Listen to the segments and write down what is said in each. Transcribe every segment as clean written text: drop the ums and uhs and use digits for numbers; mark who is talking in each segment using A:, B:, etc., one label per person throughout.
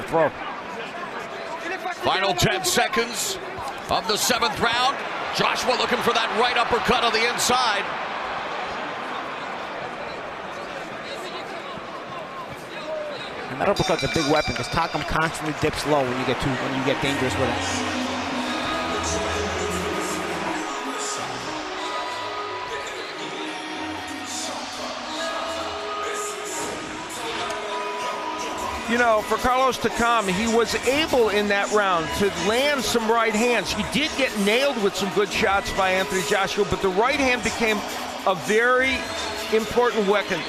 A: throw.
B: Final 10 seconds of the 7th round. Joshua looking for that right uppercut on the inside.
A: And that uppercut's a big weapon because Takam constantly dips low when you get dangerous with him.
C: You know, for Carlos Takam, he was able in that round to land some right hands. He did get nailed with some good shots by Anthony Joshua, but the right hand became a very important weapon.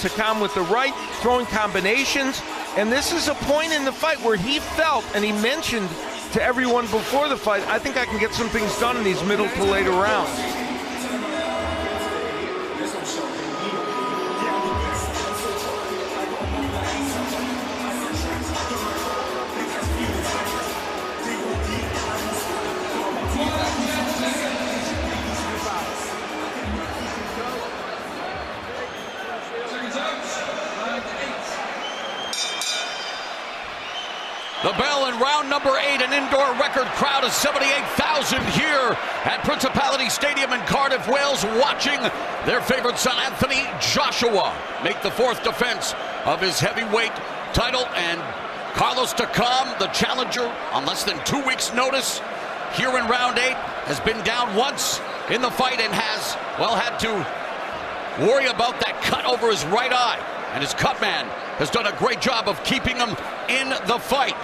C: Takam with the right, throwing combinations, and this is a point in the fight where he felt, and he mentioned to everyone before the fight, I think I can get some things done in these middle to later rounds.
B: The bell in round number 8, an indoor record crowd of 78,000 here at Principality Stadium in Cardiff, Wales, watching their favorite son, Anthony Joshua, make the 4th defense of his heavyweight title. And Carlos Takam, the challenger, on less than 2 weeks' notice here in round 8, has been down once in the fight and has, well, had to worry about that cut over his right eye. And his cut man has done a great job of keeping him in the fight.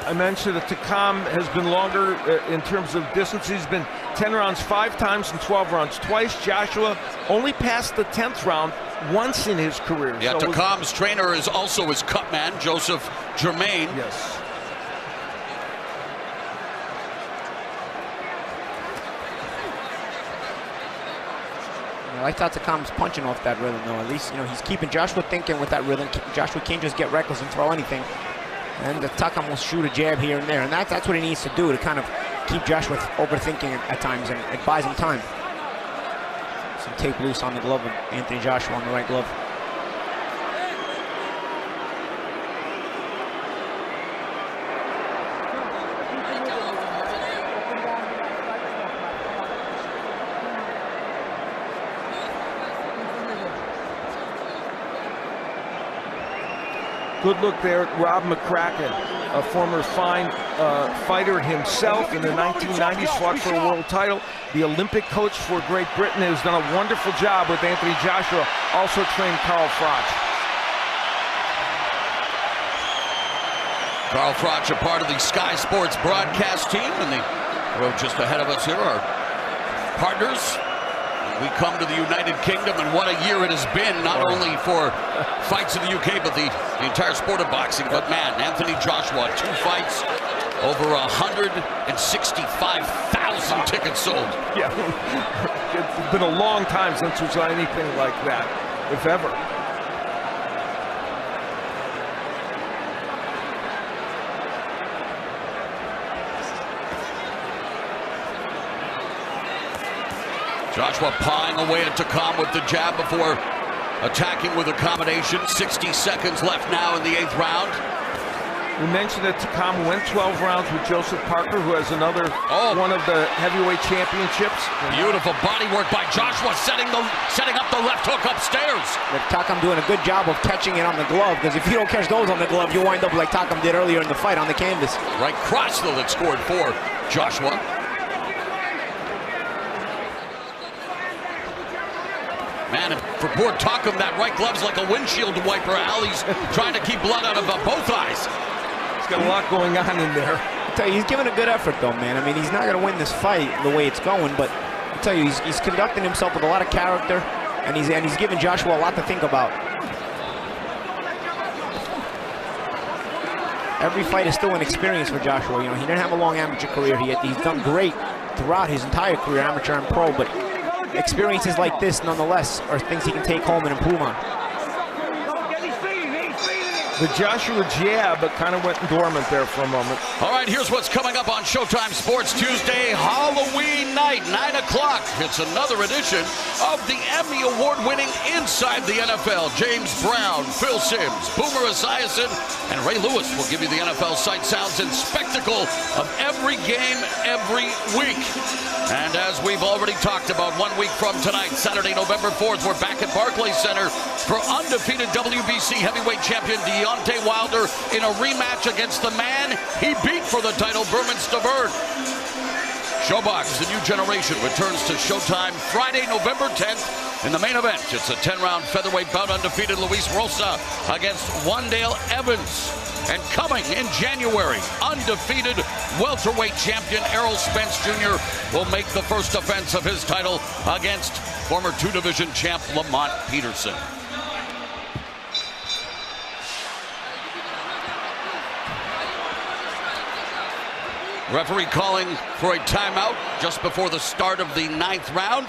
C: I mentioned that Takam has been longer in terms of distance. He's been 10 rounds 5 times and 12 rounds twice. Joshua only passed the 10th round once in his career.
B: Yeah,
C: so
B: Takam's trainer is also his cut man, Joseph Germain.
C: Yes.
A: I thought Takam's punching off that rhythm, though. At least, you know, he's keeping Joshua thinking with that rhythm. Joshua can't just get reckless and throw anything. And the Takam will shoot a jab here and there. And that's what he needs to do to kind of keep Joshua overthinking at times, and it buys him time. Some tape loose on the glove of Anthony Joshua on the right glove.
C: Good look there at Rob McCracken, a former fine fighter himself in the 1990s, fought for a world title. The Olympic coach for Great Britain has done a wonderful job with Anthony Joshua, also trained Carl Froch.
B: Carl Froch, a part of the Sky Sports broadcast team, and the road just ahead of us here are partners. We come to the United Kingdom, and what a year it has been, not only for fights in the UK, but the entire sport of boxing. But man, Anthony Joshua, 2 fights, over 165,000 tickets sold.
C: Yeah, it's been a long time since we've done anything like that, if ever.
B: Joshua pawing away at Takam with the jab before attacking with a combination. 60 seconds left now in the 8th round.
C: We mentioned that Takam went 12 rounds with Joseph Parker, who has another one of the heavyweight championships.
B: Beautiful body work by Joshua, setting up the left hook upstairs.
A: But Takam doing a good job of catching it on the glove, because if you don't catch those on the glove, you wind up like Takam did earlier in the fight on the canvas.
B: Right cross, though, that scored for Joshua. Man, for poor Takam, that right glove's like a windshield wiper, Al. He's trying to keep blood out of both eyes.
C: He's got a lot going on in there.
A: I tell you, he's giving a good effort, though, man. I mean, he's not going to win this fight the way it's going, but I tell you, he's conducting himself with a lot of character, and he's giving Joshua a lot to think about. Every fight is still an experience for Joshua. You know, he didn't have a long amateur career. He's done great throughout his entire career, amateur and pro, but experiences like this, nonetheless, are things he can take home and improve on.
C: The Joshua jab kind of went dormant there for a moment.
B: All right, here's what's coming up on Showtime Sports Tuesday, Halloween night, 9 o'clock. It's another edition of the Emmy Award-winning Inside the NFL. James Brown, Phil Simms, Boomer Esiason, and Ray Lewis will give you the NFL sight, sounds, and spectacle of every game every week. And as we've already talked about, 1 week from tonight, Saturday, November 4th, we're back at Barclays Center for undefeated WBC heavyweight champion Deontay Wilder in a rematch against the man he beat for the title, Berman Stavern. Showbox, the new generation, returns to Showtime Friday, November 10th. In the main event, it's a 10-round featherweight bout, undefeated Luis Rosa against Wandale Evans. And coming in January, undefeated welterweight champion Errol Spence Jr. will make the first defense of his title against former two-division champ Lamont Peterson. Referee calling for a timeout just before the start of the 9th round.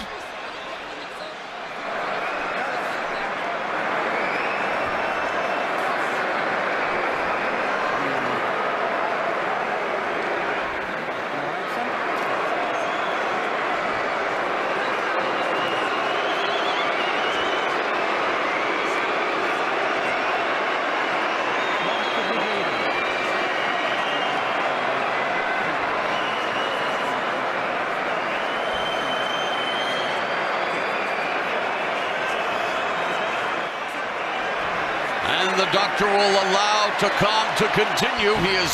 B: And the doctor will allow Takam to continue. He has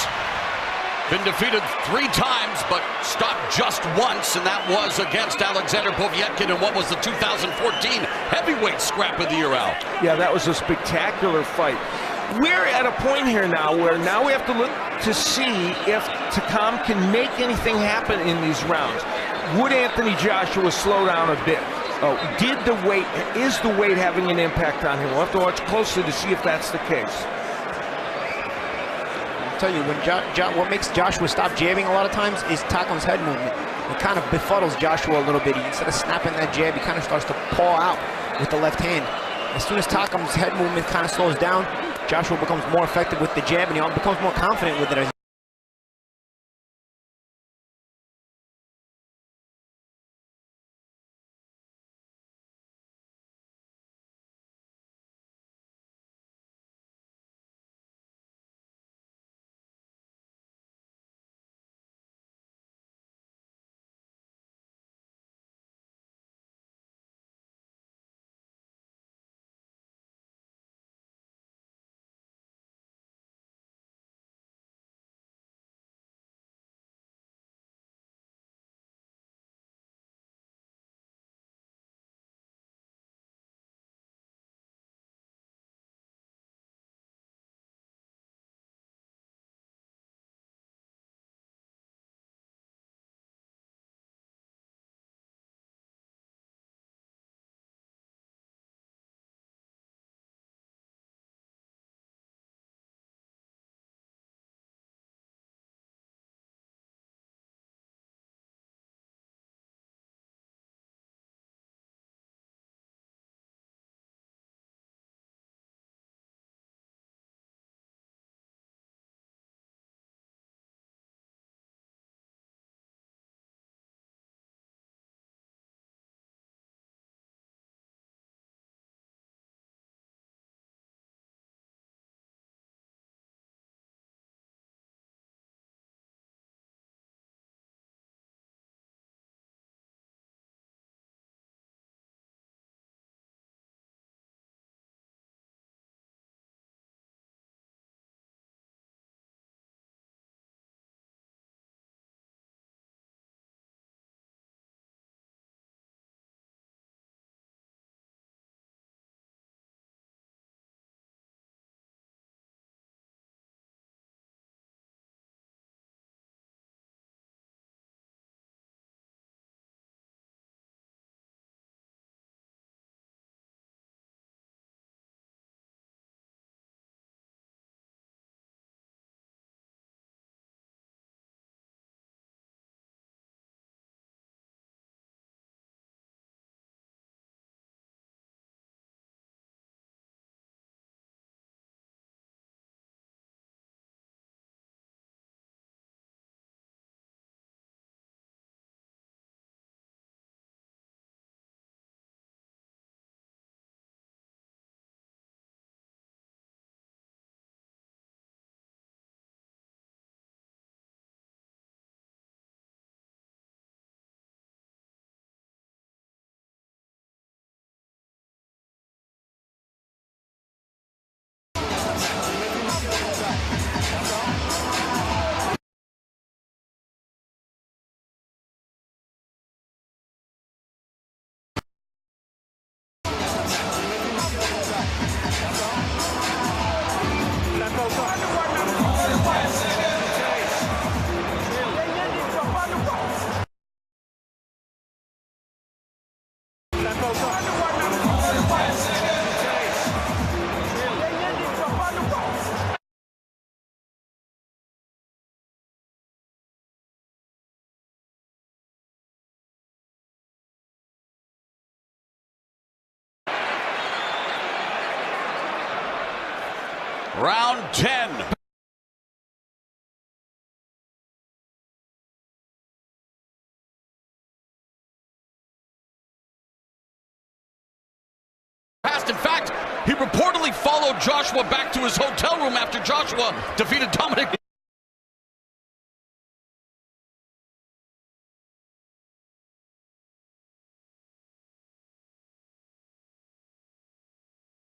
B: been defeated 3 times, but stopped just once, and that was against Alexander Povetkin in what was the 2014 heavyweight scrap of the year out.
C: Yeah, that was a spectacular fight. We're at a point here now where now we have to look to see if Takam can make anything happen in these rounds. Would Anthony Joshua slow down a bit? Oh, is the weight having an impact on him? We'll have to watch closely to see if that's the case.
A: I'll tell you, what makes Joshua stop jabbing a lot of times is Takam's head movement. It kind of befuddles Joshua a little bit. Instead of snapping that jab, he kind of starts to paw out with the left hand. As soon as Takam's head movement kind of slows down, Joshua becomes more effective with the jab, and he becomes more confident with it as
B: Round 10. In fact, he reportedly followed Joshua back to his hotel room after Joshua defeated Dominic.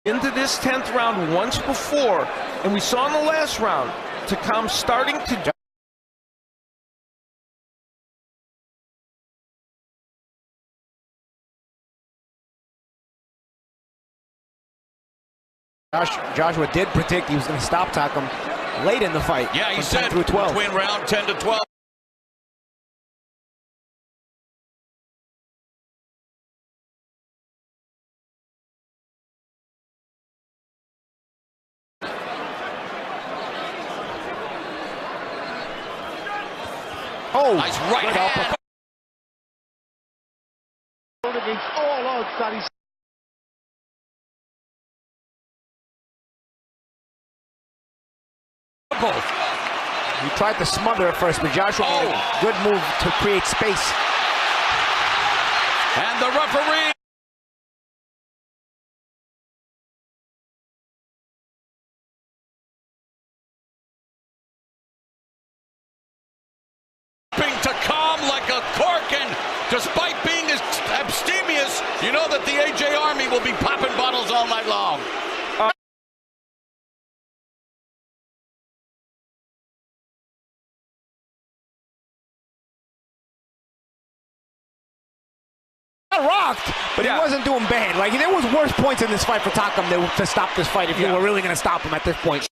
C: Into this 10th round once before, and we saw in the last round, Takam starting to...
A: Joshua did predict he was going to stop Takam late in the fight.
B: Yeah, he said
A: through 12.
B: Between round 10 to 12.
A: Oh,
B: nice right hand.
D: Against all odds that he's
A: he tried to smother it first, but Joshua made a good move to create space.
B: And the referee. Takam like a cork, and despite being as abstemious, you know that the AJ Army will be popping bottles all night long.
A: Rocked, but he wasn't doing bad. Like, there was worse points in this fight for Takam to stop this fight if you were really going to stop him at this point.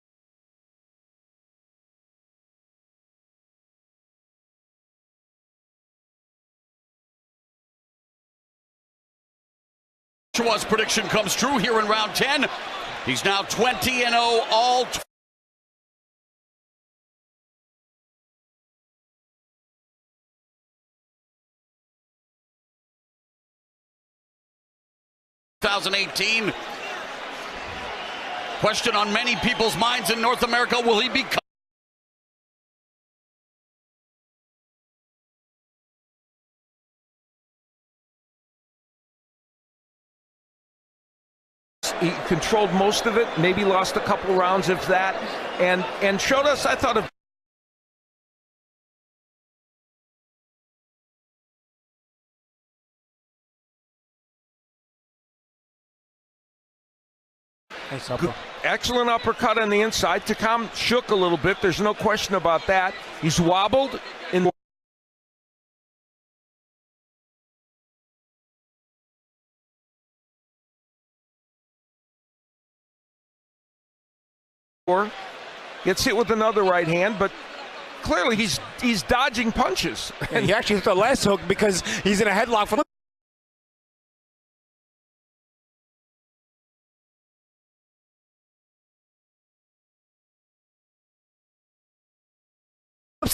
B: Joshua's prediction comes true here in round 10. He's now 20-0 all. 2018. Question on many people's minds in North America, will he become?
C: He controlled most of it, maybe lost a couple rounds of that, and showed us, I thought, of
A: nice upper.
C: Excellent uppercut on the inside. Takam shook a little bit, there's no question about that. He's wobbled in. Gets hit with another right hand, but clearly he's dodging punches.
A: And he actually hit the last hook because he's in a headlock from the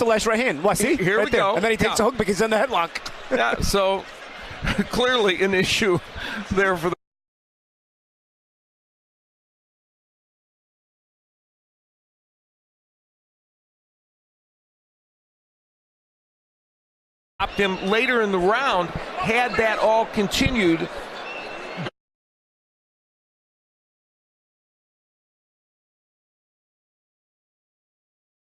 A: last right hand. What, see?
C: Here
A: right
C: we
A: there.
C: go.
A: And then he takes a hook because he's in the headlock.
C: Yeah, so clearly an issue there for the him later in the round. Had that all continued,